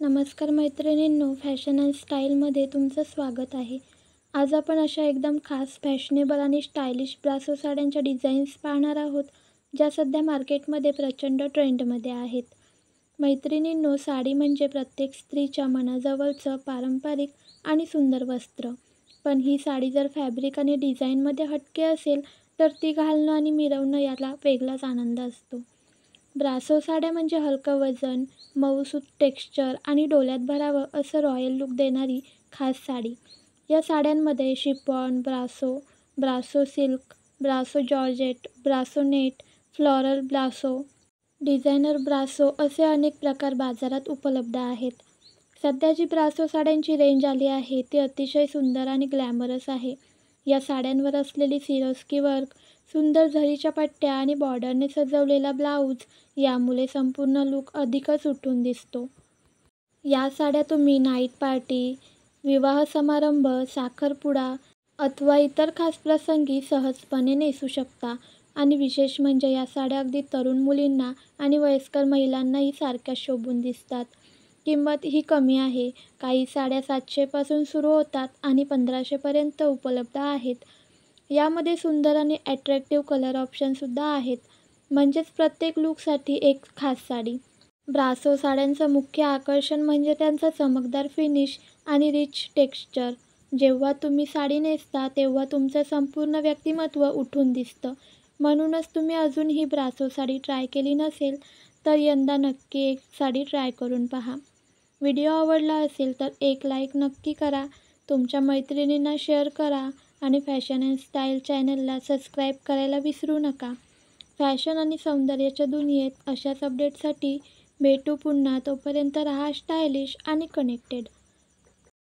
नमस्कार मैत्रिणींनो, fashion and स्टाईलमध्ये तुमचं स्वागत आहे. आज आपण अशा एकदम खास फॅशनेबल आणि स्टायलिश ब्रासो साड्यांच्या डिझाईन्स पाहणार आहोत, ज्या सध्या मार्केटमध्ये प्रचंड ट्रेंडमध्ये आहेत. मैत्रिणींनो, साडी म्हणजे प्रत्येक स्त्रीच्या मनाजवळचं पारंपरिक आणि सुंदर वस्त्र. पण ही साडी जर फॅब्रिक आणि डिझाईनमध्ये हटके असेल, तर ती घालणं आणि मिरवणं याला वेगळाच आनंद असतो. ब्रासो साड्या म्हणजे हलकं वजन, मऊसूत टेक्स्चर आणि डोळ्यात भरावं असं रॉयल लुक देणारी खास साडी. या साड्यांमध्ये शिफॉन, ब्रासो, ब्रासो सिल्क, ब्रासो जॉर्जेट, ब्रासो नेट, फ्लोरल ब्रासो, डिझायनर ब्रासो असे अनेक प्रकार बाजारात उपलब्ध आहेत. सध्या जी ब्रासो साड्यांची रेंज आली आहे ती अतिशय सुंदर आणि ग्लॅमरस आहे. या साड्यांवर असलेली सिरोस्की वर्क, सुंदर झरीच्या पट्ट्या आणि बॉर्डरने सजवलेला ब्लाऊज यामुळे संपूर्ण लूक अधिकच उठून दिसतो. या साड्या तुम्ही नाईट पार्टी, विवाह समारंभ, साखरपुडा अथवा इतर खास प्रसंगी सहजपणे नेसू शकता. आणि विशेष म्हणजे या साड्या अगदी तरुण मुलींना आणि वयस्कर महिलांनाही सारख्याच शोभून दिसतात. किंमत ही कमी आहे. काही साड्या 700 पासून सुरू होतात आणि 1500 पर्यंत उपलब्ध आहेत. यामध्ये सुंदर आणि अट्रॅक्टिव्ह कलर ऑप्शनसुद्धा आहेत. म्हणजेच प्रत्येक लूकसाठी एक खास साडी. ब्रासो साड्यांचं मुख्य आकर्षण म्हणजे त्यांचा चमकदार फिनिश आणि रिच टेक्स्चर. जेव्हा तुम्ही साडी नेसता तेव्हा तुमचं संपूर्ण व्यक्तिमत्व उठून दिसतं. म्हणूनच तुम्ही अजून ही ब्रासो साडी ट्राय केली नसेल तर यंदा नक्की एक साडी ट्राय करून पहा. व्हिडिओ आवडला असेल तर एक लाईक नक्की करा, तुमच्या मैत्रिणींना शेअर करा आणि फॅशन अँड स्टाईल चॅनलला सबस्क्राईब करायला विसरू नका. फॅशन आणि सौंदर्याच्या दुनियेत अशाच अपडेट्ससाठी भेटू पुन्हा. तोपर्यंत राहा स्टायलिश आणि कनेक्टेड.